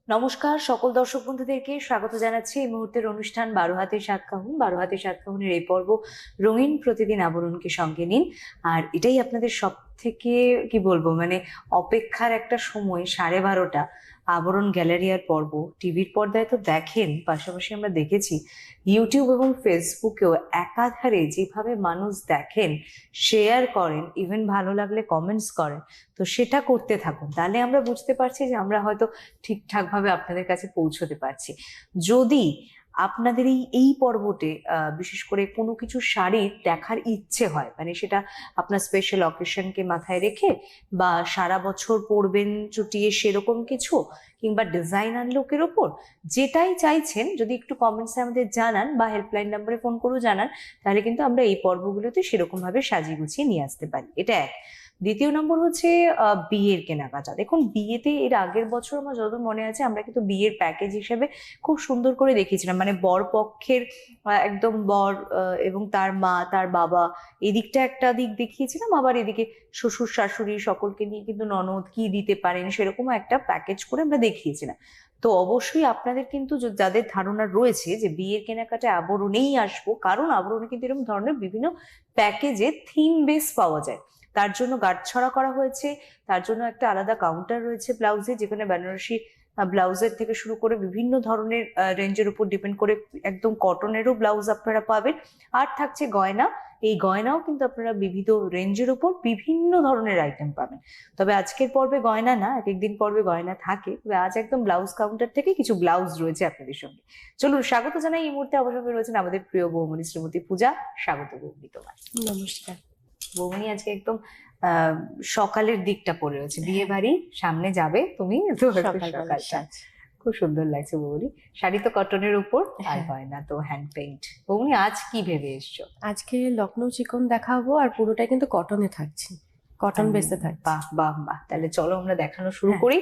নমস্কার সকল দর্শক বন্ধুদেরকে স্বাগত জানাচ্ছি এই মুহূর্তের অনুষ্ঠান 12 হাতে 7 কাহুন। 12 হাতে 7 কাহুনের এই পর্ব রঙিন প্রতিদিন আবরণকে সঙ্গে নিন। আর এটাই আপনাদের সব থেকে কি বলবো, মানে অপেক্ষার একটা সময় 12:30 আবরণ গ্যালারিয়ার পর্ব। টিভির পর্দায় তো দেখেন, পাশাপাশি আমরা দেখেছি ইউটিউব এবং ফেসবুকেও একাধারে যেভাবে মানুষ দেখেন, শেয়ার করেন, ইভেন ভালো লাগলে কমেন্টস করেন। তো সেটা করতে থাকুন, তাহলে আমরা বুঝতে পারছি যে আমরা হয়তো ঠিকঠাক ভাবে আপনাদের কাছে পৌঁছতে পারছি। যদি আপনাদের এই পর্বতে বিশেষ করে কোনো কিছু শাড়ির দেখার ইচ্ছে হয়, মানে সেটা আপনার স্পেশাল অকেশনকে মাথায় রেখে বা সারা বছর পরবেন চুটিয়ে সেরকম কিছু, কিংবা ডিজাইনার লুকের ওপর যেটাই চাইছেন, যদি একটু কমেন্টসে আমাদের জানান বা হেল্পলাইন নাম্বারে ফোন করেও জানান, তাহলে কিন্তু আমরা এই পর্বগুলোতে সেরকম ভাবে সাজিয়ে গুছিয়ে নিয়ে আসতে পারি। এটা এক। দ্বিতীয় নম্বর হচ্ছে বিয়ের কেনাকাটা। দেখুন, বিয়েতে এর আগের বছর আমার যত মনে আছে, আমরা কিন্তু বিয়ের প্যাকেজ হিসেবে খুব সুন্দর করে দেখিয়েছিলাম, মানে বর পক্ষের একদম বর এবং তার মা তার বাবা, এদিকটা একটা দিক দেখিয়েছিলাম, আবার এদিকে শ্বশুর শাশুড়ি সকলকে নিয়ে কিন্তু ননদ কি দিতে পারেন সেরকম একটা প্যাকেজ করে আমরা দেখিয়েছিলাম। তো অবশ্যই আপনাদের কিন্তু যাদের ধারণা রয়েছে যে বিয়ের কেনাকাটা আবরণেই আসবো, কারণ আবরণে কিন্তু এরকম ধরনের বিভিন্ন প্যাকেজে থিম বেস পাওয়া যায়, তার জন্য গাঁটছড়া করা হয়েছে। তার জন্য একটা আলাদা কাউন্টার রয়েছে ব্লাউজে, যেখানে বেনারসি ব্লাউজের থেকে শুরু করে বিভিন্ন ধরনের রেঞ্জের উপর ডিপেন্ড করে একদম কটনেরও ব্লাউজ আপনারা পাবেন। আর থাকছে গয়না। এই গয়নাও কিন্তু আপনারা বিবিধ রেঞ্জের উপর বিভিন্ন ধরনের আইটেম পাবেন। তবে আজকের পর্বে গয়না না, এক একদিন পর্বে গয়না থাকে, তবে আজ একদম ব্লাউজ কাউন্টার থেকে কিছু ব্লাউজ রয়েছে আপনাদের সঙ্গে। চলুন, স্বাগত জানাই। এই মুহূর্তে অবসর রয়েছেন আমাদের প্রিয় বৌমনি শ্রীমতী পূজা। স্বাগত বৌমনি তোমার। নমস্কার। বৌমনি আজকে একদম সকালের দিকটা পড়ে রয়েছে, বিয়ে বাড়ি সামনে যাবে তুমি, তো সকালটা খুব সুন্দর লাগছে বৌমনি। শাড়ি তো কটনের উপর, আর গয়না তো হ্যান্ড পেইন্ট। বৌমনি আজ কি ভেবে এসছো? আজকে লখনৌ চিকন দেখাবো, আর পুরোটাই কিন্তু কটনে থাকছে, কটন বেসে থাকছে। বাহ বাহ বাহ, তাহলে চলো আমরা দেখানো শুরু করি।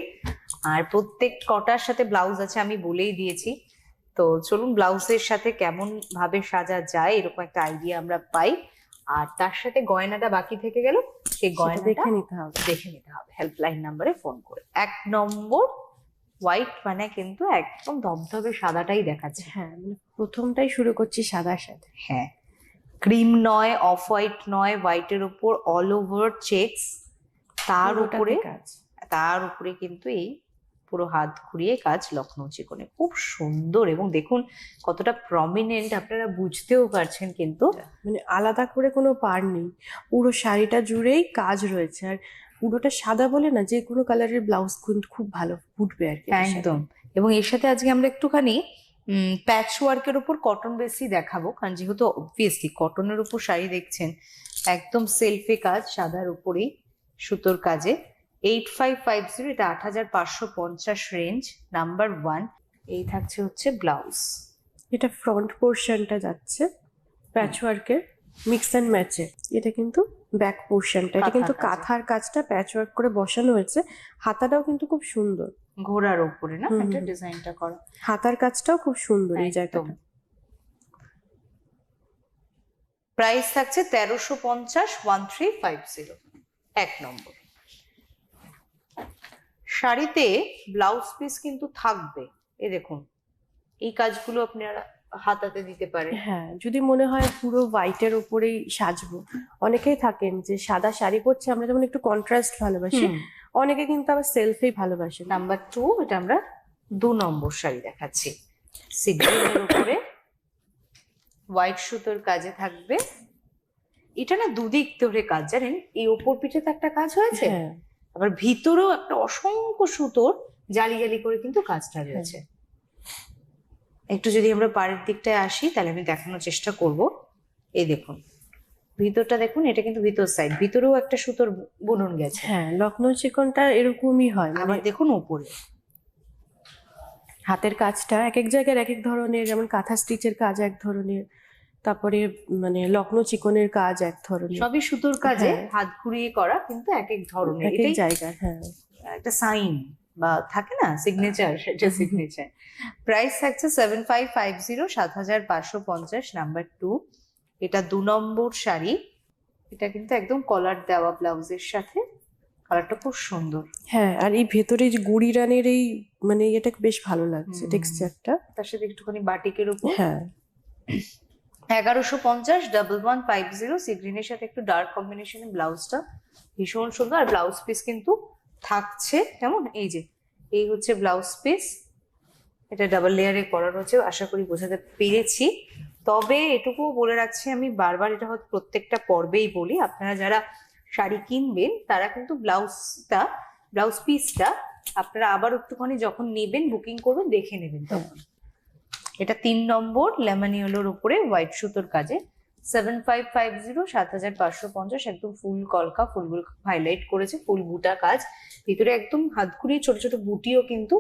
আর প্রত্যেক কটার সাথে ব্লাউজ আছে, আমি বলেই দিয়েছি। তো চলুন, ব্লাউজের সাথে কেমন ভাবে সাজা যায় এরকম একটা আইডিয়া আমরা পাই। আর তার সাথে গয়নাটা বাকি থেকে গেল, সেই গয়নাটা দেখে নিতে হবে হেল্পলাইন নাম্বারে ফোন করে। 1 নম্বর হোয়াইট, মানে কিন্তু একদম ধবধবে সাদাটাই দেখাচ্ছে। হ্যাঁ, মানে প্রথমটাই শুরু করছি সাদার সাথে। হ্যাঁ, ক্রিম নয়, অফ হোয়াইট নয়, হোয়াইটের উপর অল ওভার চেকস, তার উপরে কিন্তু এই পুরো হাত ঘুরিয়ে কাজ লখনৌ চিকনে, খুব সুন্দর। এবং দেখুন কতটা প্রমিনেন্ট, আপনারা বুঝতেও পারছেন কিন্তু, মানে আলাদা করে কোনো পার নেই, পুরো শাড়িটা জুড়েই কাজ রয়েছে। আর পুরোটা সাদা বলে না, যে কোনো কালারের ব্লাউজ কিন্তু খুব ভালো ফুটবে আর কি একদম। এবং এর সাথে আজকে আমরা একটুখানি প্যাচ ওয়ার্কের উপর কটন বেসি দেখাবো, কারণ যেহেতু অবভিয়াসলি কটনের উপর শাড়ি দেখছেন, একদম সেলফে কাজ সাদার উপরেই সুতোর কাজে। 8550, এটা 8550 রেঞ্জ, নাম্বার 1। এই থাকছে হচ্ছে ব্লাউজ। এটা ফ্রন্ট পোর্শনটা যাচ্ছে প্যাচ ওয়ার্কের মিক্স অ্যান্ড ম্যাচে। এটা কিন্তু ব্যাক পোর্শনটা, এটা কিন্তু কাঁথার কাজটা প্যাচ ওয়ার্ক করে বসানো হয়েছে। হাতাটাও কিন্তু খুব সুন্দর, ঘোড়ার উপরে না এটা ডিজাইনটা করা। হাতার কাজটাও খুব সুন্দর এই জায়গাটা। প্রাইস থাকছে 1350, 1350। 1 নম্বর শাড়িতে ব্লাউজ পিস কিন্তু থাকবে, এই দেখুন এই কাজগুলো আপনারা হাতাতে দিতে পারেন। হ্যাঁ, যদি মনে হয় পুরো হোয়াইটের উপরেই সাজবো, অনেকেই থাকেন যে সাদা শাড়ি পরছে, আমরা যেমন একটু কন্ট্রাস্ট ভালোবাসি, অনেকে কিন্তু আবার সেলফেই ভালোবাসে। নাম্বার 2, এটা আমরা 2 নম্বর শাড়ি দেখাচ্ছি। সিগ্রিনের উপরে হোয়াইট সুতোর কাজে থাকবে। এটা না দুদিক ধরে কাজ, জানেন, এই ওপর পিঠে তো একটা কাজ হয়েছে, আবার ভিতরেও একটা অসংখ্য সুতোর জালি জালি করে কিন্তু কাজটা রয়েছে। একটু যদি আমরা পাড়ের দিকটায় আসি, তাহলে আমি দেখানোর চেষ্টা করব। এই দেখুন ভিতরটা দেখুন, এটা কিন্তু ভিতর সাইড, ভিতরেও একটা সুতোর বুনন গেছে। হ্যাঁ, লখনৌ চিকনটা এরকমই হয়। আবার দেখুন উপরে হাতের কাজটা এক এক জায়গায় এক এক ধরনের, যেমন কাঁথা স্টিচের কাজ এক ধরনের, তারপরে মানে লখনৌ চিকনের কাজ এক ধরনের, সবই সুতোর কাজে হাত ঘুরিয়ে করা, কিন্তু এক এক ধরনের, এক এক জায়গায়। হ্যাঁ, একটা সাইন বা থাকে না সিগনেচার, সেটা সিগনেচার। প্রাইস থাকছে 7550, 7550, নাম্বার 2। এটা 2 নম্বর শাড়ি। এটা কিন্তু একদম কলার দেওয়া ব্লাউজের সাথে কালারটা খুব সুন্দর। হ্যাঁ, আর এই ভেতরে যে গুড়ি রানের এই মানে এটা বেশ ভালো লাগছে টেক্সচারটা। তার সাথে একটুখানি বাটিকের উপর। হ্যাঁ, 1150 1150 সি গ্রিনের সাথে একটু ডার্ক কম্বিনেশনের ব্লাউজটা ভীষণ সুন্দর। আর ব্লাউজ পিস কিন্তু থাকছে কেমন, এই যে এই হচ্ছে ব্লাউজ পিস, এটা ডাবল লেয়ারে করা রয়েছে, আশা করি বোঝাতে পেরেছি। তবে এটুকুও বলে রাখছি আমি বারবার, এটা হয়তো প্রত্যেকটা পর্বেই বলি, আপনারা যারা শাড়ি কিনবেন তারা কিন্তু ব্লাউজ পিসটা আপনারা আবার একটুখানি যখন নেবেন বুকিং করবেন দেখে নেবেন তখন। এটা 3 নম্বর লেমন ইয়েলোর উপরে হোয়াইট সুতোর কাজে 7550 7550, একদম ফুল কলকা, ফুলগুলো হাইলাইট করেছে, ফুল বুটা কাজ, ভিতরে একদম হাত ঘুরিয়ে ছোট ছোট বুটিও কিন্তু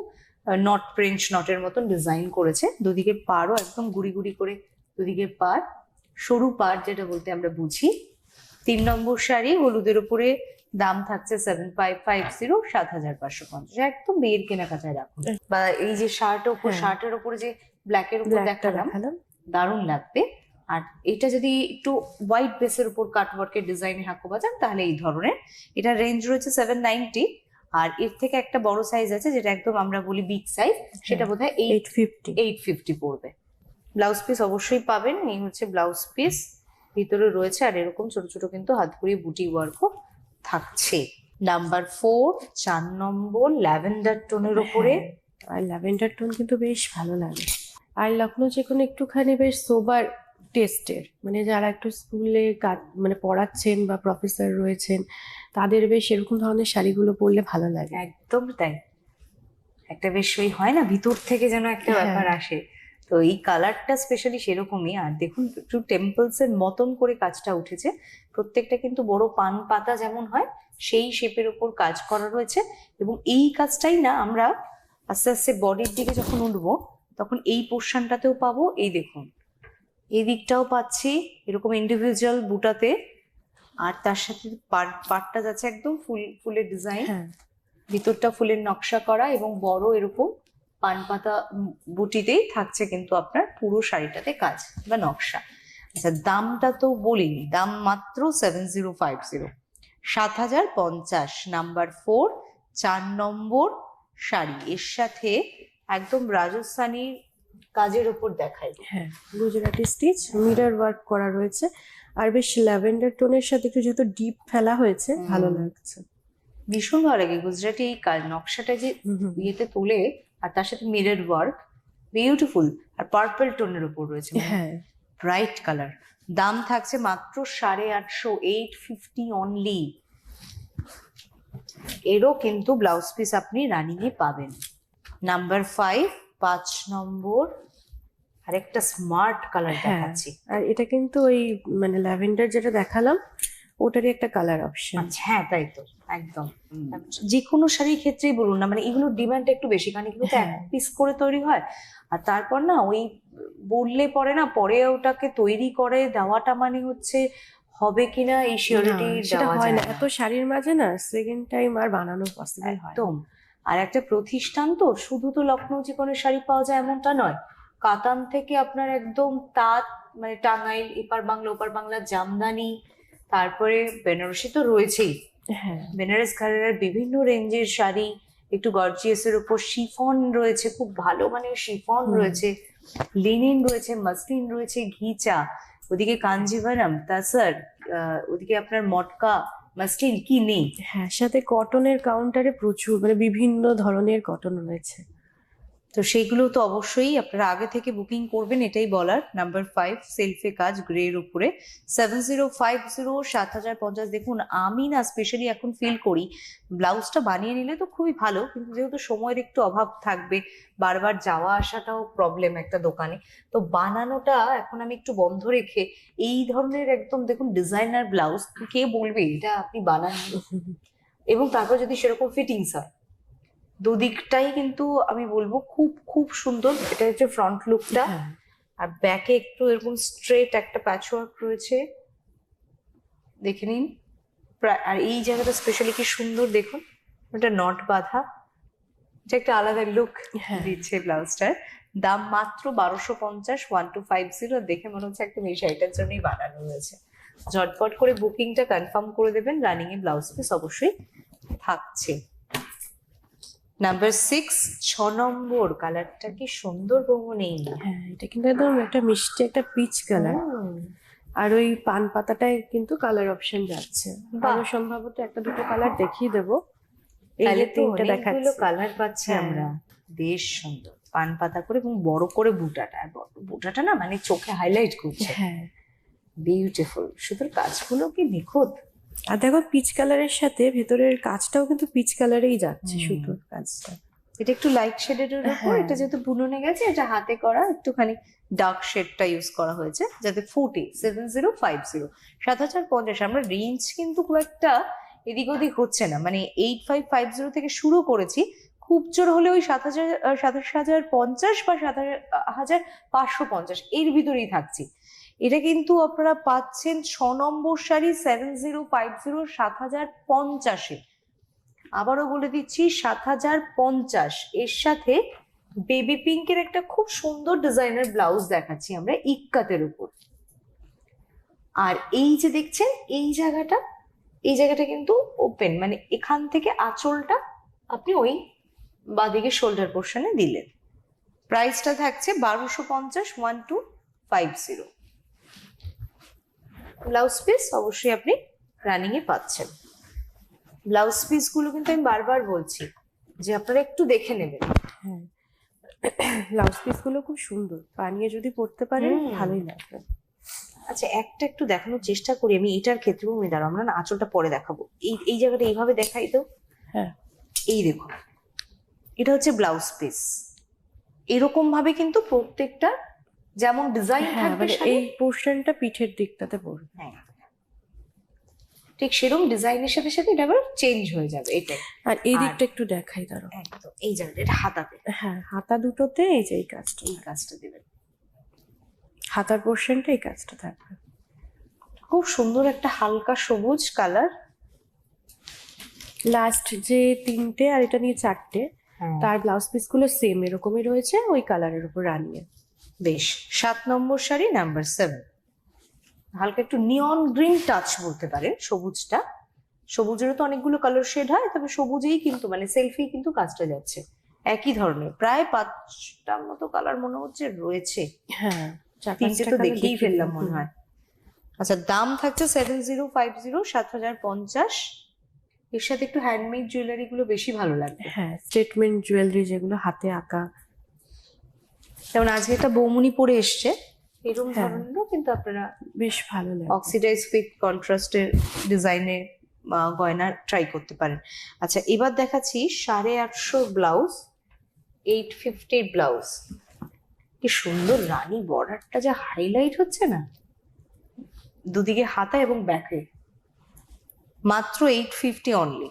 নট ফ্রেঞ্চ নটের মতন ডিজাইন করেছে। দুদিকে পাড়ও একদম গুড়ি গুড়ি করে, দুদিকে পাড় সরু পাড় যেটা বলতে আমরা বুঝি। 3 নম্বর শাড়ি হলুদের উপরে, দাম থাকছে 7550 7550, একদম বিয়ের কেনাকাটায় রাখুন। বা এই যে শার্টের উপরে যে ব্ল্যাকের উপর ব্ল্যাকটা দেখালাম, দেখালাম। দারুণ লাগবে। আর এটা যদি একটু হোয়াইট বেসের উপর কাটওয়ার্কের ডিজাইনে হাঁকো বাজান তাহলে এই ধরনের, এটা রেঞ্জ রয়েছে 790। আর এর থেকে একটা বড় সাইজ আছে যেটা একদম আমরা বলি বিগ সাইজ, সেটা বোধহয় 850 পড়বে। ব্লাউজ পিস অবশ্যই পাবেন, এই হচ্ছে ব্লাউজ পিস, ভিতরে রয়েছে আর এরকম ছোট ছোট কিন্তু হাতপুরি বুটি ওয়ার্কও থাকছে। নাম্বার 4 4 নম্বর ল্যাভেন্ডার টোনের উপরে। আর ল্যাভেন্ডার টোন কিন্তু বেশ ভালো লাগে। আর লখনৌ চিকন একটুখানি বেশ সোবার টেস্টের, মানে যারা একটু স্কুলে কাজ মানে পড়াচ্ছেন বা প্রফেসর রয়েছেন তাদের বেশ এরকম ধরনের শাড়িগুলো পরলে ভালো লাগে। একদম তাই, একটা বেশ ওই হয় না ভিতর থেকে যেন একটা ব্যাপার আসে, তো এই কালারটা স্পেশালি সেরকমই। আর দেখুন একটু টেম্পলস এর মতন করে কাজটা উঠেছে, প্রত্যেকটা কিন্তু বড় পান পাতা যেমন হয় সেই শেপের উপর কাজ করা রয়েছে। এবং এই কাজটাই না আমরা আস্তে আস্তে বডির দিকে যখন উঠবো তখন এই পোর্শনটাতেও পাবো, এই দেখুন এই দিকটাও পাচ্ছি এরকম ইন্ডিভিজুয়াল বুটাতে। আর তার সাথে পাটটা যাচ্ছে একদম ফুলের ডিজাইন, ভিতরটা ফুলের নকশা করা এবং বড় এরকম পান পাতা বুটিতেই থাকছে কিন্তু আপনার পুরো শাড়িটাতে কাজ বা নকশা। আচ্ছা দামটা তো বলিনি, দাম মাত্র 7050 7050, নাম্বার 4 4 নম্বর শাড়ি। এর সাথে একদম রাজস্থানী কাজের উপর দেখায়, হ্যাঁ গুজরাটি স্টিচ মিরর ওয়ার্ক করা রয়েছে। আর বেশ ল্যাভেন্ডার টোনের সাথে একটু যেহেতু ডিপ ফেলা হয়েছে ভালো লাগছে, ভীষণ ভালো লাগে। গুজরাটি এই নকশাটা যে ইয়েতে তোলে আর তার সাথে মিরর ওয়ার্ক বিউটিফুল। আর পার্পল টোনের উপর রয়েছে, হ্যাঁ ব্রাইট কালার। দাম থাকছে মাত্র 850, 850 অনলি। এরও কিন্তু ব্লাউজ পিস আপনি রানিং এ পাবেন। নাম্বার 5 5 নম্বর আরেকটা স্মার্ট কালার দেখাচ্ছি। আর এটা কিন্তু ওই মানে ল্যাভেন্ডার যেটা দেখালাম ওটারই একটা কালার অপশন। আচ্ছা হ্যাঁ তাই তো, একদম যে কোনো শাড়ির ক্ষেত্রেই বলুন না, মানে এগুলোর ডিমান্ড একটু বেশি, কারণ এগুলো তো এক পিস করে তৈরি হয়। আর তারপর না ওই বললে পরে না, পরে ওটাকে তৈরি করে দেওয়াটা মানে হচ্ছে হবে কিনা এই সিওরিটি দেওয়া হয় যায় না, না। এত শাড়ির মাঝে না সেকেন্ড টাইম আর বানানো পসিবল হয় একদম। আর একটা প্রতিষ্ঠান তো, শুধু তো লখনৌ চিকনের শাড়ি পাওয়া যায় এমনটা নয়, কাতান থেকে আপনার একদম তাঁত মানে টাঙ্গাইল, এপার বাংলা ওপার বাংলা জামদানি, তারপরে বেনারসি তো রয়েছেই, বেনারস ঘরানার বিভিন্ন রেঞ্জের শাড়ি, একটু গর্জিয়াসের উপর শিফন রয়েছে, খুব ভালো মানের শিফন রয়েছে, লিনেন রয়েছে, মাসলিন রয়েছে, ঘিচা, ওদিকে কাঞ্জিভারম তাসার, ওদিকে আপনার মটকা মাসলিন, কি নেই। হ্যাঁ সাথে কটনের কাউন্টারে প্রচুর মানে বিভিন্ন ধরনের কটন রয়েছে, তো সেইগুলো তো অবশ্যই আপনারা আগে থেকে বুকিং করবেন, এটাই বলার। নাম্বার 5 সেলফে কাজ গ্রের উপরে 7050 7050। দেখুন আমি না স্পেশালি এখন ফিল করি ব্লাউজটা বানিয়ে নিলে তো খুবই ভালো, কিন্তু যেহেতু সময়ের একটু অভাব থাকবে, বারবার যাওয়া আসাটাও প্রবলেম একটা দোকানে, তো বানানোটা এখন আমি একটু বন্ধ রেখে এই ধরনের একদম দেখুন ডিজাইনার ব্লাউজ কে বলবে এটা আপনি বানান, এবং তারপর যদি সেরকম ফিটিংস হয়, দুদিকটাই কিন্তু আমি বলবো খুব খুব সুন্দর। এটা হচ্ছে ফ্রন্ট লুকটা, আর ব্যাকে একটু এরকম স্ট্রেট একটা প্যাচওয়ার্ক রয়েছে, দেখে নিন। আর এই জায়গাটা স্পেশালি কি সুন্দর দেখুন, এটা নট বাঁধা, এটা একটা আলাদা লুক দিচ্ছে ব্লাউজটার। দাম মাত্র 1250 1250। দেখে মনে হচ্ছে একদম এই শাড়িটার জন্যই বানানো হয়েছে। ঝটপট করে বুকিংটা কনফার্ম করে দেবেন, রানিং এ ব্লাউজ পিস অবশ্যই থাকছে। নাম্বার 6, 6 নম্বর কালারটা কি সুন্দর বৌমনি। হ্যাঁ, এটা কিন্তু একদম একটা মিষ্টি একটা পিচ কালার। আর ওই পান পাতাটায় কিন্তু কালার অপশন যাচ্ছে। বাহ। আরো সম্ভবত একটা দুটো কালার দেখিয়ে দেবো। এই তাহলে যে তো 3টে অনেকগুলো দেখাচ্ছি। কালার পাচ্ছি হ্যাঁ। আমরা। বেশ সুন্দর পান পাতা করে এবং বড় করে বুটাটা, আর বুটাটা না মানে চোখে হাইলাইট করছে। হ্যাঁ, বিউটিফুল। সুতোর কাজগুলো কি নিখুঁত। আর দেখো পিচ কালারের সাথে ভেতরের কাজটাও কিন্তু পিচ কালারেই যাচ্ছে, হুম। সুতোর কাজটা। এটা একটু লাইট শেডের উপর, হ্যাঁ। এটা যেহেতু বুননে গেছে, এটা হাতে করা একটুখানি ডার্ক শেডটা ইউজ করা হয়েছে যাতে ফুটে। 7050, 7050। আমরা রেঞ্জ কিন্তু খুব একটা এদিক ওদিক হচ্ছে না, মানে 8550 থেকে শুরু করেছি, খুব জোর হলে ওই 27,50 বা 7,550 এর ভিতরেই থাকছি। এটা কিন্তু আপনারা পাচ্ছেন 6 নম্বর শাড়ি 7050, 7,050-এ। আবারও বলে দিচ্ছি 7,050। এর সাথে বেবি পিঙ্কের একটা খুব সুন্দর ডিজাইনের ব্লাউজ দেখাচ্ছি আমরা ইক্কাতের উপর। আর এই যে দেখছেন এই জায়গাটা কিন্তু ওপেন, মানে এখান থেকে আঁচলটা আপনি ওই বাঁদিকে শোল্ডার পোর্শনে দিলেন। প্রাইসটা থাকছে 1250, 1250। ব্লাউজ পিস অবশ্যই আপনি রানিং এ পাচ্ছেন। ব্লাউজ পিস গুলো কিন্তু আমি বারবার বলছি যে আপনারা একটু দেখে নেবেন। হ্যাঁ, ব্লাউজ পিস গুলো খুব সুন্দর, বানিয়ে যদি পরতে পারেন হুম। ভালোই লাগবে। আচ্ছা, একটা একটু দেখানোর চেষ্টা করি আমি এটার ক্ষেত্রে। আমি দাঁড়াও, আমরা না আঁচলটা পরে দেখাবো। এই জায়গাটা এইভাবে দেখাই তো। হ্যাঁ, এই দেখুন, এটা হচ্ছে ব্লাউজ পিস। এরকম ভাবে কিন্তু প্রত্যেকটা যেমন ডিজাইন হ্যাঁ, থাকবে মানে এই পোর্শনটা পিঠের দিকটাতে পড়বে। হ্যাঁ, ঠিক সেরকম ডিজাইনের সাথে সাথে এটা আবার চেঞ্জ হয়ে যাবে। এটাই। আর এই দিকটা একটু দেখাই দাঁড়ো। একদম এই জায়গাটা, এটা হাতাতে, হ্যাঁ, হাতা দুটোতে এই যে এই কাজটা, এই কাজটা দেবেন। হাতার পোর্শনটা এই কাজটা থাকবে। খুব সুন্দর একটা হালকা সবুজ কালার। লাস্ট যে 3টে আর এটা নিয়ে 4টে, তার ব্লাউজ পিস গুলো সেম এরকমই রয়েছে, ওই কালারের উপর রানিয়ে। বেশ। 7 নম্বর শাড়ি নাম্বার 7, হালকা একটু নিয়ন গ্রিন টাচ বলতে পারেন সবুজটা। সবুজেরও তো অনেকগুলো কালার শেড হয়, তবে সবুজেই কিন্তু মানে সেলফি কিন্তু কাজটা যাচ্ছে। একই ধরনের প্রায় 5টার মতো কালার মনে হচ্ছে রয়েছে। হ্যাঁ, 3টে তো দেখেই ফেললাম মনে হয়। আচ্ছা, দাম থাকছে 7050, 7,050। এর সাথে একটু হ্যান্ডমেড জুয়েলারি গুলো বেশি ভালো লাগবে। হ্যাঁ, স্টেটমেন্ট জুয়েলারি যেগুলো হাতে আঁকা। যেমন আজকে একটা বৌমনি পরে এসছে, এরকম হ্যাঁ। ধরনেরও কিন্তু আপনারা বেশ ভালো লাগে। অক্সিডাইজ উইথ কন্ট্রাস্টের ডিজাইনের গয়না ট্রাই করতে পারেন। আচ্ছা, এবার দেখাচ্ছি 850 ব্লাউজ, 850 ব্লাউজ। কি সুন্দর রানী বর্ডারটা যা হাইলাইট হচ্ছে না দুদিকে হাতা এবং ব্যাকে। মাত্র 850 অনলি।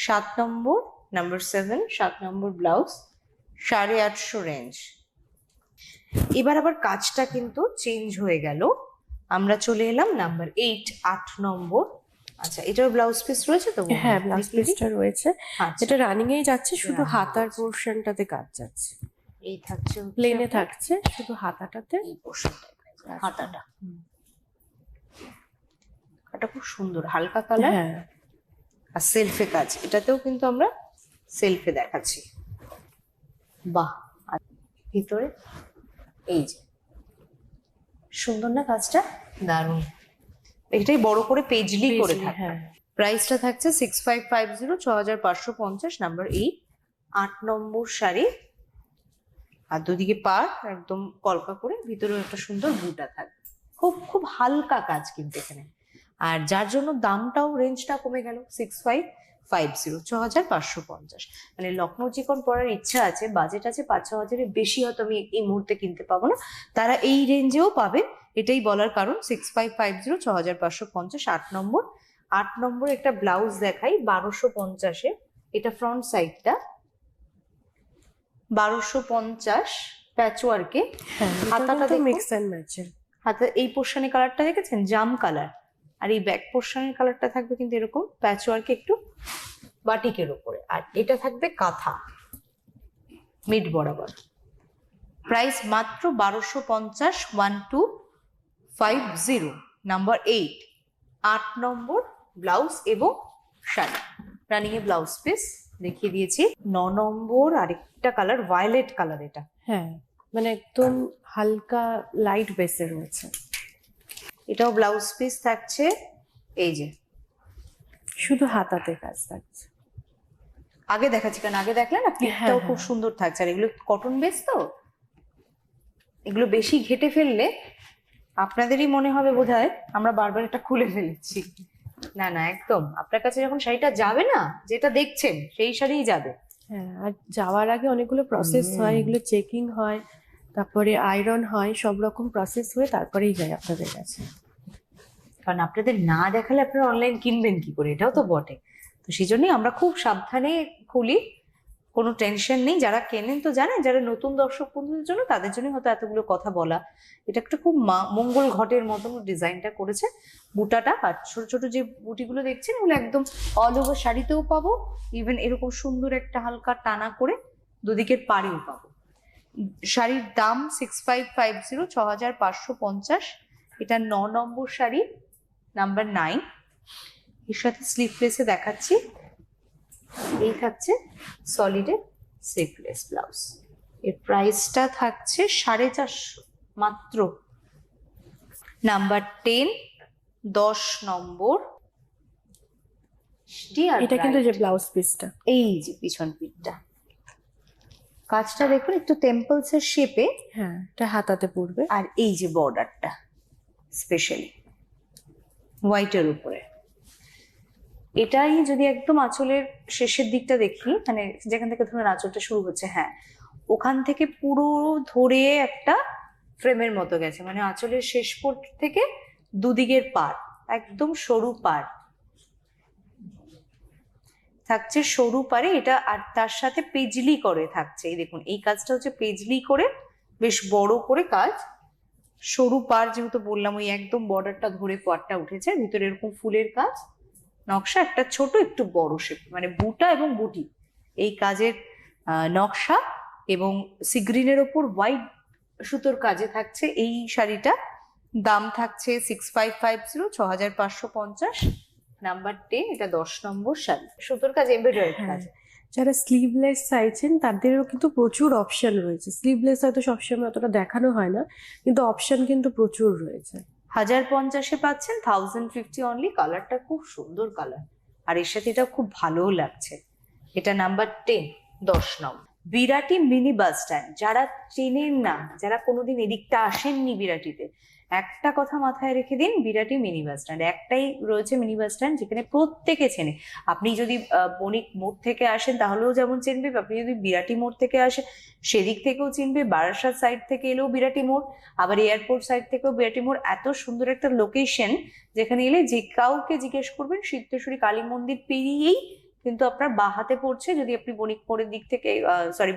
7 নম্বর, নাম্বার 7, 7 নম্বর ব্লাউজ, 850 রেঞ্জ। এবার আবার কাজটা কিন্তু চেঞ্জ হয়ে গেল। আমরা চলে এলাম নাম্বার 8, 8 নম্বর। আচ্ছা, এটার ব্লাউজ পিস রয়েছে তো? হ্যাঁ, ব্লাউজ পিসটা রয়েছে। আচ্ছা, এটা রানিং এই যাচ্ছে, শুধু Running হাতার যাচ্ছে। পোর্শনটাতে কাজ যাচ্ছে। এই থাকছে হচ্ছে প্লেনে আপনার থাকছে, শুধু হাতাটাতে এই পোর্শনটা, হাতাটা। এটা খুব সুন্দর হালকা কালার। হ্যাঁ, আর সেলফে কাজ, এটাতেও কিন্তু আমরা সেলফে দেখাচ্ছি। বাহ। আর ভিতরে এই যে সুন্দর না কাজটা, দারুণ। এটাই বড় করে পেজলি করে থাকে। হ্যাঁ, প্রাইসটা থাকছে 6550, 6550, নাম্বার 8, 8 নম্বর শাড়ি। আর দুদিকে পার একদম কলকা করে, ভিতরেও একটা সুন্দর বুটা থাকবে। খুব খুব হালকা কাজ কিন্তু এখানে। আর যার জন্য দামটাও রেঞ্জটা কমে গেল 6550, 6550। মানে লখনৌ চিকন পরার ইচ্ছা আছে, বাজেট আছে 5-6 হাজারের বেশি হয়তো আমি এই মুহূর্তে কিনতে পাবো না, তারা এই রেঞ্জেও পাবে। এটাই বলার কারণ। 6550, 6550, 8 নম্বর। 8 নম্বর একটা ব্লাউজ দেখাই 1250-এ। এটা ফ্রন্ট সাইডটা 1250 প্যাচওয়ার্কে। হ্যাঁ, হাতাটা হাতাটা দেখুন। মিক্স এন্ড ম্যাচের। হাতে এই পোর্শনের কালারটা দেখেছেন, জাম কালার। আর এই ব্যাক পোর্শনের কালারটা থাকবে কিন্তু এরকম প্যাচওয়ার্কে একটু বাটিকের উপরে। আর এটা থাকবে কাঁথা মিড বরাবর। প্রাইস মাত্র 1250, 1250, নাম্বার 8, 8 নম্বর ব্লাউজ এবং শাড়ি। রানিং এ ব্লাউজ পিস দেখিয়ে দিয়েছি। 9 নম্বর আরেকটা কালার, ভায়োলেট কালার এটা। হ্যাঁ, মানে একদম হালকা লাইট বেসে রয়েছে। এটাও ব্লাউজ পিস থাকছে, এই যে শুধু হাতাতে কাজ থাকছে। আগে দেখাচ্ছি কারণ আগে দেখলে না প্রিন্টটাও খুব সুন্দর থাকছে। আর এগুলো কটন বেস তো, এগুলো বেশি ঘেটে ফেললে আপনাদেরই মনে হবে বোধহয় আমরা বারবার এটা খুলে ফেলেছি। না না, একদম আপনার কাছে যখন শাড়িটা যাবে না, যেটা দেখছেন সেই শাড়িই যাবে। হ্যাঁ, আর যাওয়ার আগে অনেকগুলো প্রসেস হয়, এগুলো চেকিং হয়, তারপরে আয়রন হয়, সব রকম প্রসেস হয়ে তারপরেই যায় আপনাদের কাছে। কারণ আপনাদের না দেখালে আপনারা অনলাইন কিনবেন কি করে, এটাও তো বটে। তো সেই জন্যই আমরা খুব সাবধানে খুলি, কোনো টেনশন নেই। যারা কেনেন তো জানেন, যারা নতুন দর্শক বন্ধুদের জন্য তাদের জন্য হয়তো এতগুলো কথা বলা। এটা একটা খুব মঙ্গল ঘটের মতন ডিজাইনটা করেছে। বুটাটা আর ছোট ছোট যে বুটিগুলো দেখছেন ওগুলো একদম অল ওভার শাড়িতেও পাবো, ইভেন এরকম সুন্দর একটা হালকা টানা করে দুদিকের পাড়েও পাবো। শাড়ির দাম 6550, 6550। এটা 9 নম্বর শাড়ি, নাম্বার 9। এর সাথে স্লিভলেসে দেখাচ্ছি, এই থাকছে সলিডের স্লিভলেস ব্লাউজ। এর প্রাইসটা থাকছে 450 মাত্র। নাম্বার 10, 10 নম্বর। এটা কিন্তু যে ব্লাউজ পিসটা, এই যে পিছন পিঠটা, কাজটা দেখুন একটু টেম্পলস এর শেপে। হ্যাঁ, এটা হাতাতে পড়বে। আর এই যে বর্ডারটা স্পেশালি হোয়াইটের উপরে। এটাই যদি একদম আঁচলের শেষের দিকটা দেখি, মানে যেখান থেকে ধরুন আঁচলটা শুরু হচ্ছে, হ্যাঁ ওখান থেকে পুরো ধরে একটা ফ্রেমের মতো গেছে, মানে আঁচলের শেষ পোর্ট থেকে দুদিকের পাড় একদম সরু পাড় থাকছে, সরু পাড়ে এটা। আর তার সাথে পেজলি করে থাকছে, এই দেখুন এই কাজটা হচ্ছে পেজলি করে, বেশ বড় করে কাজ। সরু পাড় যেহেতু বললাম, ওই একদম বর্ডারটা ধরে পাড়টা উঠেছে, ভিতরে এরকম ফুলের কাজ নকশা, একটা ছোট একটু বড় শেপ, মানে বুটা এবং বুটি এই কাজের নকশা, এবং সিগ্রিনের ওপর হোয়াইট সুতোর কাজে থাকছে এই শাড়িটা। দাম থাকছে 6550, 6550। নাম্বার 10, এটা 10 নম্বর শাড়ি, সুতোর কাজ, এমব্রয়ডারি কাজ। যারা স্লিভলেস চাইছেন তাদেরও কিন্তু প্রচুর অপশন রয়েছে। স্লিভলেস হয়তো সবসময় অতটা দেখানো হয় না, কিন্তু অপশন কিন্তু প্রচুর রয়েছে। 1050-এ পাচ্ছেন, 1050 অনলি। কালারটা খুব সুন্দর কালার, আর এর সাথে এটা খুব ভালোও লাগছে। এটা নাম্বার 10, 10 নম্বর। বিরাটি মিনি বাস স্ট্যান্ড, যারা চেনেন না, যারা কোনোদিন এদিকটা আসেননি বিরাটিতে, একটা কথা মাথায় রেখে দিন, বিরাটি মিনি বাস স্ট্যান্ড একটাই রয়েছে মিনি বাস স্ট্যান্ড, যেখানে প্রত্যেকে চেনে। আপনি যদি বণিক মোড় থেকে আসেন তাহলেও যেমন চিনবে, আপনি যদি বিরাটি মোড় থেকে আসেন সেদিক থেকেও চিনবে, বারাসাত সাইড থেকে এলেও বিরাটি মোড়, আবার এয়ারপোর্ট সাইড থেকেও বিরাটি মোড়। এত সুন্দর একটা লোকেশন, যেখানে এলে যে কাউকে জিজ্ঞেস করবেন সিদ্ধেশ্বরী কালী মন্দির পেরিয়েই কিন্তু আপনার বাঁ হাতে পড়ছে। যদি আপনি বণিক মোড়ের দিক থেকে,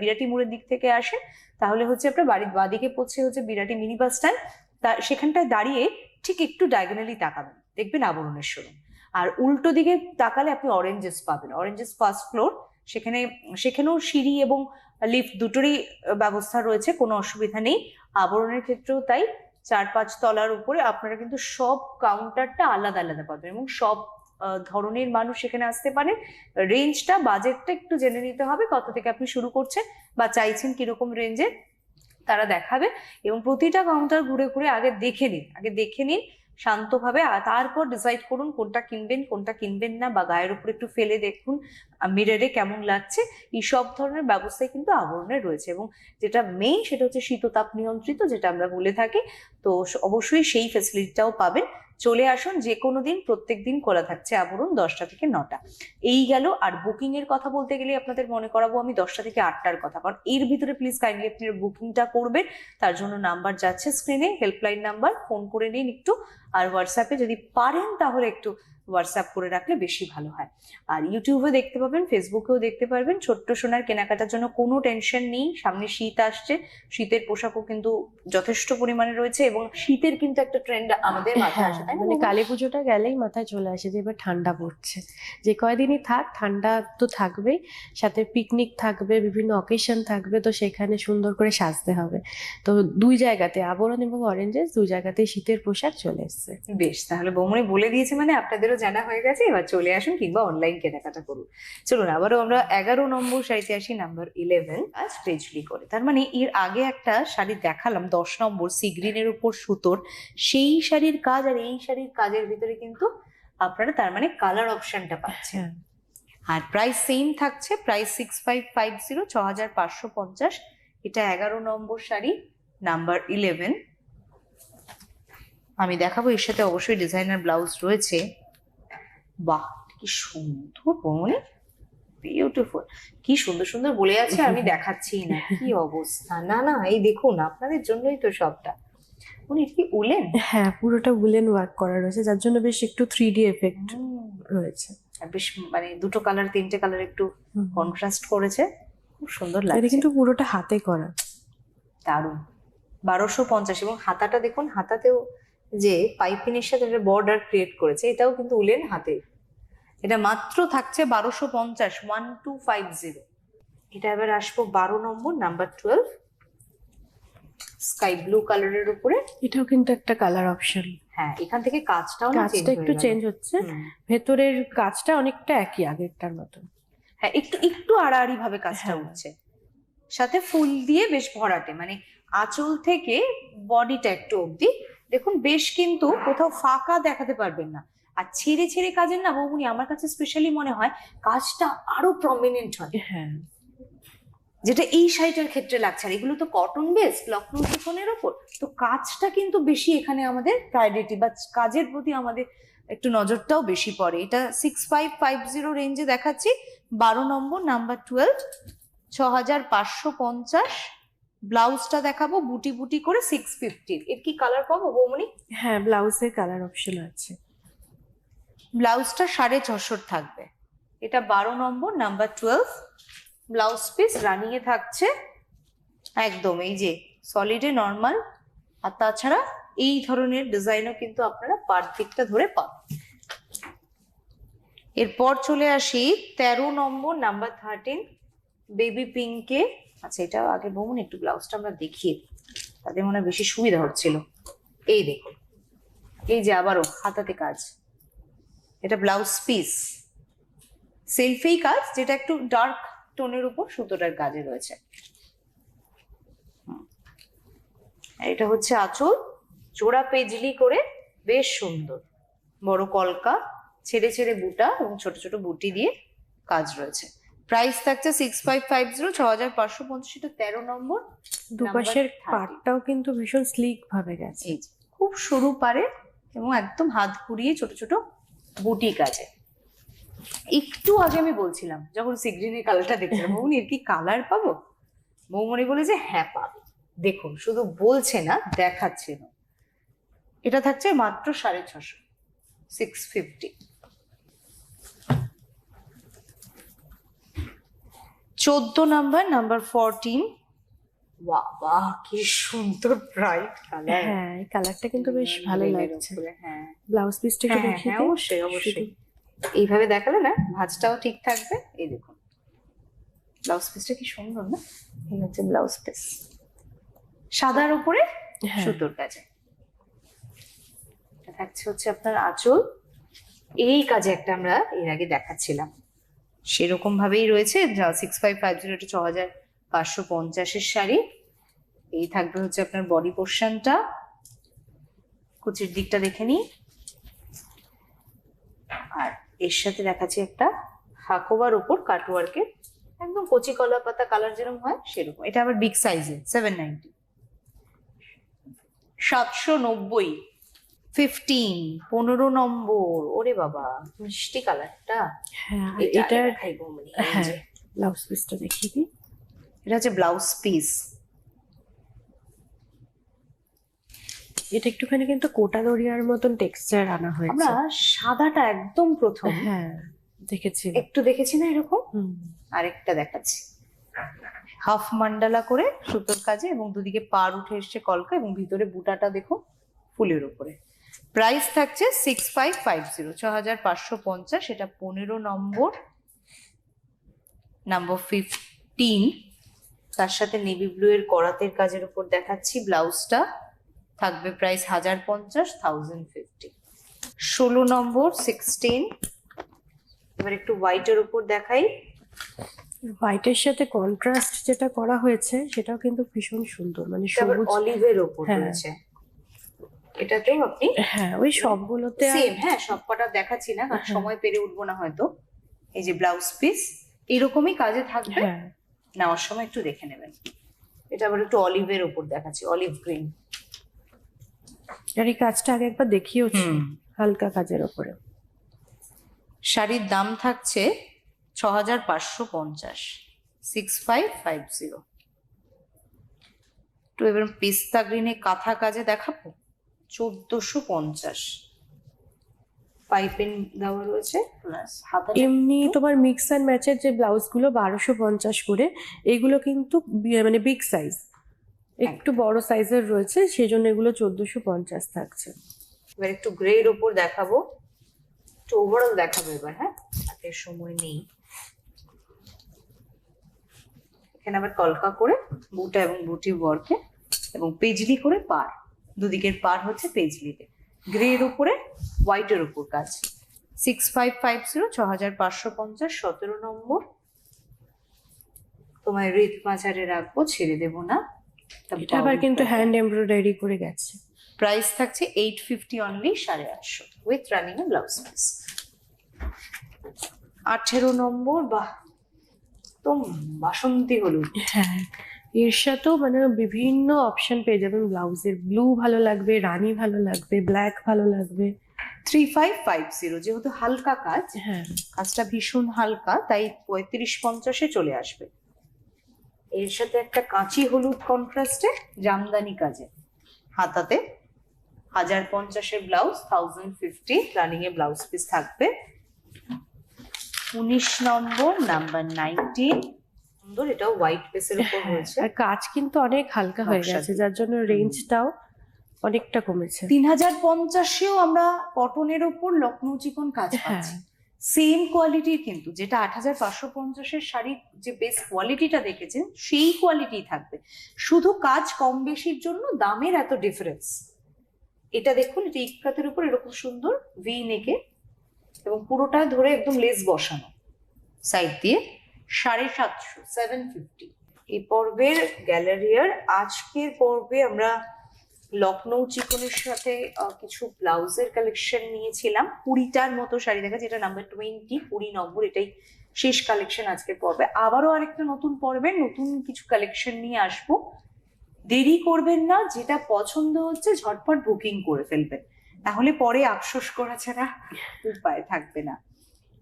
বিরাটি মোড়ের দিক থেকে আসেন, তাহলে হচ্ছে আপনার বাড়ির বাঁদিকে পড়ছে হচ্ছে বিরাটি মিনি বাস স্ট্যান্ড। তা সেখানটায় দাঁড়িয়ে ঠিক একটু ডায়াগোনালি তাকাবেন, দেখবেন আবরণের শোরুম। আর উল্টো দিকে তাকালে আপনি অরেঞ্জেস পাবেন, অরেঞ্জেস ফার্স্ট ফ্লোর। সেখানেও সিঁড়ি এবং লিফট দুটোরই ব্যবস্থা রয়েছে, কোনো অসুবিধা নেই। আবরণের ক্ষেত্রেও তাই, 4-5 তলার উপরে আপনারা কিন্তু সব কাউন্টারটা আলাদা আলাদা পাবেন, এবং সব ধরনের মানুষ এখানে আসতে পারে। রেঞ্জটা, বাজেটটা একটু জেনে নিতে হবে, কত থেকে আপনি শুরু করছেন বা চাইছেন কিরকম রেঞ্জে, তারা দেখাবে। এবং প্রতিটা কাউন্টার ঘুরে ঘুরে আগে দেখে নিন শান্তভাবে, আর তারপর ডিসাইড করুন কোনটা কিনবেন কোনটা কিনবেন না, বা গায়ের উপর একটু ফেলে দেখুন মিররে কেমন লাগছে। এই সব ধরনের ব্যবস্থাই কিন্তু আবরণের রয়েছে, এবং যেটা মেইন সেটা হচ্ছে শীততাপ নিয়ন্ত্রিত, যেটা আমরা বলে থাকি। তো অবশ্যই সেই ফ্যাসিলিটিটাও পাবেন। চলে আসুন যে কোনো দিন, প্রত্যেক দিন খোলা থাকছে আবরণ 10টা থেকে 9টা। এই গেল। আর বুকিং এর কথা বলতে গেলে আপনাদের মনে করাবো আমি 10টা থেকে 8টার কথা, কারণ এর ভিতরে প্লিজ কাইন্ডলি আপনি বুকিংটা করবেন। তার জন্য নাম্বার যাচ্ছে স্ক্রিনে, হেল্পলাইন নাম্বার, ফোন করে নিন একটু। আর হোয়াটসঅ্যাপে যদি পারেন তাহলে একটু হোয়াটসঅ্যাপ করে রাখলে বেশি ভালো হয়। আর ইউটিউবে দেখতে পাবেন, ফেসবুকেও দেখতে পারবেন। ছোট্ট সোনার কেনাকাটার জন্য কোনো টেনশন নেই, সামনে শীত আসছে, শীতের পোশাকও কিন্তু যথেষ্ট পরিমাণে রয়েছে, এবং শীতের কিন্তু একটা ট্রেন্ড আমাদের মাথায় আসে, তাই না? মানে কালী পুজোটা গেলেই মাথায় চলে আসে যে এবার ঠান্ডা পড়ছে। যে কয়দিনই থাক, ঠান্ডা তো থাকবেই, সাথে পিকনিক থাকবে, বিভিন্ন অকেশন থাকবে, তো সেখানে সুন্দর করে সাজতে হবে। তো দুই জায়গাতে, আবরণ এবং অরেঞ্জেস, দুই জায়গাতেই শীতের পোশাক চলে এসছে। বেশ, তাহলে বৌমনি বলে দিয়েছে মানে আপনাদেরও জানা হয়ে গেছে, এবার চলে আসুন কিংবা অনলাইন কেনাকাটা করুন। চলুন আবারও আমরা 11 নম্বর শাড়িতে আসি, নাম্বার 11 আজ পেজলি করে। তার মানে এর আগে একটা শাড়ি দেখালাম 10 নম্বর সি গ্রিনের উপর সুতোর, সেই শাড়ির কাজ আর এই শাড়ির কাজের ভিতরে কিন্তু আপনারা তার মানে কালার অপশনটা পাচ্ছেন। হ্যাঁ আর প্রাইস সেম থাকছে, প্রাইস 6550, 6550। এটা 11 নম্বর শাড়ি, নাম্বার 11। আমি দেখাবো, এর সাথে অবশ্যই ডিজাইনার ব্লাউজ রয়েছে। বাহ কি সুন্দর বোন, বিউটিফুল, কি সুন্দর সুন্দর বলে আছে, আমি দেখাচ্ছি না, কি অবস্থা। না না, এই দেখুন আপনাদের জন্যই তো সবটা। উনি কি উলেন? হ্যাঁ, পুরোটা উলেন ওয়ার্ক করা রয়েছে, যার জন্য বেশ একটু 3D এফেক্ট রয়েছে। আর বেশ মানে দুটো কালার তিনটে কালার একটু কন্ট্রাস্ট করেছে, খুব সুন্দর এটা লাগছে। কিন্তু পুরোটা হাতে করা। দারুণ। 1250, এবং হাতাটা দেখুন, হাতাতেও যে পাইপিনের সাথে একটা বর্ডার ক্রিয়েট করেছে, এটাও কিন্তু উলেন হাতে। এটা মাত্র থাকছে 1250, 1250। এটা এবার আসবো 12 নম্বর, নাম্বার 12, স্কাই ব্লু কালারের উপরে। এটাও কিন্তু একটা কালার অপশন। হ্যাঁ, এখান থেকে কাজটাও না কাজটা একটু চেঞ্জ হচ্ছে, ভেতরের কাজটা অনেকটা একই আগেরটার মতো। হ্যাঁ, একটু একটু আড়াআড়ি ভাবে কাজটা হ্যাঁ। উঠছে, সাথে ফুল দিয়ে বেশ ভরাটে, মানে আঁচল থেকে বডিটা একটু অবধি দেখুন, বেশ কিন্তু কোথাও ফাঁকা দেখাতে পারবেন না। আর ছেড়ে ছেড়ে কাজের না বৌমনি, আমার কাছে স্পেশালি মনে হয় কাজটা আরো প্রমিনেন্ট হয়, হ্যাঁ, যেটা এই শাড়িটার ক্ষেত্রে লাগছে। আর এগুলো তো কটন বেস, লখনৌ শিফনের ওপর, তো কাজটা কিন্তু বেশি এখানে আমাদের প্রায়োরিটি, বা কাজের প্রতি আমাদের একটু নজরটাও বেশি পড়ে। এটা 6550 রেঞ্জে দেখাচ্ছি, 12 নম্বর, নাম্বার 12, 6550। ব্লাউজটা দেখাবো বুটি বুটি করে 650। এর কি কালার পাবো বৌমনি? হ্যাঁ, ব্লাউজের কালার অপশন আছে। ব্লাউজটা 650 থাকবে। এটা 12 নম্বর, নাম্বার 12। ব্লাউজ পিস রানিং এ থাকছে একদম এই যে সলিডে নর্মাল। আর তাছাড়া এই ধরনের ডিজাইনও কিন্তু আপনারা পার দিকটা ধরে পান। এরপর চলে আসি 13 নম্বর, নাম্বার 13, বেবি পিঙ্কে। আচ্ছা, এটা আগে বলুন একটু ব্লাউজটা আমরা দেখিয়ে, তাদের মনে হয় বেশি সুবিধা হচ্ছিল। এই দেখুন, এই যে আবারও হাতাতে কাজ, এটা ব্লাউজ পিস, সেলফেই কাজ, যেটা একটু ডার্ক টোনের উপর সুতোটার কাজে রয়েছে। এটা হচ্ছে আঁচল, জোড়া পেজলি করে, বেশ সুন্দর বড় কলকা, ছেড়ে ছেড়ে বুটা এবং ছোট ছোট বুটি দিয়ে কাজ রয়েছে। প্রাইস থাকছে 6550, 6550। এটা 13 নম্বর, দুপাশের number 13। পাটটাও কিন্তু ভীষণ স্লিক ভাবে গেছে। এই যে খুব সরু পারে এবং একদম হাত ঘুরিয়ে ছোট ছোট বুটি কাজে। একটু আগে আমি বলছিলাম যখন সিগ্রিনের কালারটা দেখছিলাম, বৌমনি এর কি কালার পাবো? বৌমনি বলে যে হ্যাঁ পাবে। দেখুন, শুধু বলছে না, দেখাচ্ছে না। এটা থাকছে মাত্র 650, 650। 14 নাম্বার, নাম্বার 14। বাবা কি সুন্দর ব্রাইট কালার। হ্যাঁ, এই কালারটা কিন্তু বেশ ভালো লাগছে। হ্যাঁ, ব্লাউজ পিসটা একটু হ্যাঁ দেখিয়ে হ্যাঁ, দিই। অবশ্যই অবশ্যই। এইভাবে দেখালে না ভাঁজটাও ঠিক থাকবে। এই দেখুন ব্লাউজ পিসটা কি সুন্দর না, এই হচ্ছে ব্লাউজ পিস, সাদার উপরে হ্যাঁ। সুতোর কাজে। এটা থাকছে হচ্ছে আপনার আঁচল, এই কাজে একটা আমরা এর আগে দেখাচ্ছিলাম, সেরকম ভাবেই রয়েছে। 6550, এটা 6550 শাড়ি। এই থাকবে হচ্ছে আপনার বডি পোর্শনটা, কুচির দিকটা দেখে নিই। আর এর সাথে দেখাচ্ছি একটা হাকোবার উপর কাটওয়ার্কের, একদম কচি কলা পাতা কালার যেরকম হয় সেরকম। এটা আবার বিগ সাইজে, 790, 790, 15 নম্বর। ওরে বাবা, মিষ্টি কালারটা। হ্যাঁ, এটা এটা দেখাই বৌমনি, এই হ্যাঁ, যে। ব্লাউজ পিসটা দেখিয়ে দিই। এটা হচ্ছে ব্লাউজ পিস। এটা একটুখানি কিন্তু কোটা দড়িয়ার মতন টেক্সচার আনা হয়েছে। আমরা সাদাটা একদম প্রথম হ্যাঁ, দেখেছি। একটু দেখেছি না এরকম, আরেকটা দেখাচ্ছি। হাফ মান্ডালা করে সুতোর কাজে এবং দুদিকে পার উঠে এসছে কলকা, এবং ভিতরে বুটাটা দেখো ফুলের উপরে। প্রাইস থাকছে 6550, 6550। এটা 15 নম্বর, নাম্বার 15। তার সাথে নেভি ব্লু এর করাতের কাজের উপর দেখাচ্ছি। ব্লাউজটা থাকবে প্রাইস 1050, 1050। 16 নম্বর 16। এবার একটু হোয়াইটের উপর দেখাই। হোয়াইটের সাথে কন্ট্রাস্ট যেটা করা হয়েছে সেটাও কিন্তু ভীষণ সুন্দর, মানে সবুজ। অলিভের উপর হ্যাঁ। রয়েছে। এটাতেও আপনি হ্যাঁ, ওই সবগুলোতে সেম, হ্যাঁ সব কটা দেখাচ্ছি না কারণ হ্যাঁ। সময় পেরে উঠবো না হয়তো। এই যে ব্লাউজ পিস এরকমই কাজে থাকবে, হ্যাঁ, নেওয়ার সময় একটু দেখে নেবেন। এটা আবার একটু অলিভের উপর দেখাচ্ছি, অলিভ গ্রিন। আর এই কাজটা আগে একবার দেখিয়েছি, হালকা কাজের ওপরে। শাড়ির দাম থাকছে 6550, 6550। তো এবার পিস্তা গ্রিনে কাঁথা কাজে দেখাবো 1450। পাইপিং দেওয়া রয়েছে প্লাস হাতা। এমনি তোমার মিক্স অ্যান্ড ম্যাচের যে ব্লাউজগুলো 1250 করে, এগুলো কিন্তু মানে বিগ সাইজ, একটু বড় সাইজের রয়েছে, সেই জন্য এগুলো 1450 থাকছে। এবার একটু গ্রের উপর দেখাবো, একটু ওভারঅল দেখাবো এবার। হ্যাঁ, হাতে সময় নেই। এখানে আবার কলকা করে বুটা এবং বুটি ওয়ার্কে এবং পেজলি করে পার, দুদিকের পার হচ্ছে পেজলিতে। গ্রের উপরে হোয়াইটের উপর কাজ। 6550, 6550, 17 নম্বর। তোমায় রিত মাঝারে রাখবো, ছেড়ে দেবো না। এটা আবার কিন্তু হ্যান্ড এমব্রয়ডারি করে গেছে। প্রাইস থাকছে 850 only, 850 with running A blouse piece. 18 নম্বর। বাহ, তো বাসন্তী হলুদ। হ্যাঁ, এর সাথেও মানে বিভিন্ন অপশন পেয়ে যাবেন ব্লাউজের। ব্লু ভালো লাগবে, রানী ভালো লাগবে, ব্ল্যাক ভালো লাগবে। 3550, যেহেতু হালকা কাজ, হ্যাঁ, কাজটা ভীষণ হালকা, তাই 3550-এ চলে আসবে। এর সাথে একটা কাঁচি হলুদ কন্ট্রাস্টে জামদানি কাজে, হাতাতে 1050-এর ব্লাউজ, 1050 রানিং এ ব্লাউজ পিস থাকবে। 19 নম্বর, নাম্বার 19। সুন্দর, এটাও হোয়াইট বেসের উপর রয়েছে। আর কাজ কিন্তু অনেক হালকা হয়ে নকশা গেছে, দিয়ে। যার জন্য রেঞ্জটাও অনেকটা কমেছে। 3050-এও আমরা কটনের উপর লখনৌ চিকন কাজ পাচ্ছি। সেম কোয়ালিটির, কিন্তু যেটা 8550-এর শাড়ির যে বেস কোয়ালিটিটা দেখেছেন সেই কোয়ালিটি থাকবে, শুধু কাজ কম বেশির জন্য দামের এত ডিফারেন্স। এটা দেখুন, এটা ইক্কাতের উপর এরকম সুন্দর ভি নেকে এবং পুরোটা ধরে একদম লেস বসানো সাইড দিয়ে। 750, 750। এই পর্বের গ্যালারিয়ার আজকের পর্বে আমরা লখনৌ চিকনের সাথে কিছু ব্লাউজের কালেকশন নিয়েছিলাম। 20টার মতো শাড়ি দেখা, যেটা নাম্বার 20 নম্বর। এটাই শেষ কালেকশন আজকের পর্বে। আবারও আরেকটা নতুন পর্বে নতুন কিছু কালেকশন নিয়ে আসবো। দেরি করবেন না, যেটা পছন্দ হচ্ছে ঝটপট বুকিং করে ফেলবেন, তাহলে পরে আফসোস করা ছাড়া উপায় থাকবে না।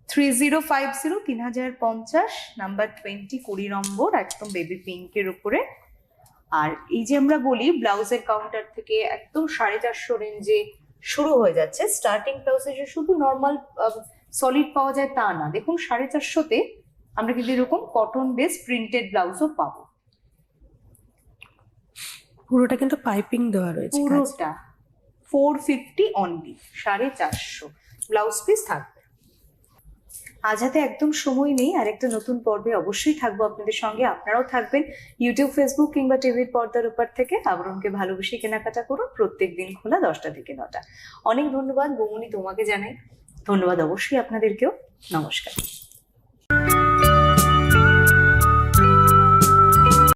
3050, 3050, নাম্বার 20 নম্বর, একদম বেবি পিঙ্কের উপরে। আর এই যে আমরা বলি ব্লাউজের কাউন্টার থেকে একদম 450 রেঞ্জে শুরু হয়ে যাচ্ছে স্টার্টিং ব্লাউজে, যে শুধু নর্মাল সলিড পাওয়া যায় তা না। দেখুন 450-তে আমরা কিন্তু এরকম কটন বেস প্রিন্টেড ব্লাউজও পাবো। পুরোটা কিন্তু পাইপিং দেওয়া রয়েছে। পুরোটা 450 অনলি, 450 ব্লাউজ পিস থাকবে। আজ হাতে একদম সময় নেই, আর একটা নতুন পর্বে অবশ্যই থাকবো আপনাদের সঙ্গে। আপনারাও থাকবেন ইউটিউব, ফেসবুক কিংবা টিভির পর্দার উপর থেকে। আবরণকে ভালোবেসে কেনাকাটা করুন, প্রত্যেকদিন খোলা 10টা থেকে 9টা। অনেক ধন্যবাদ বৌমনি, তোমাকে জানাই ধন্যবাদ, অবশ্যই আপনাদেরকেও নমস্কার।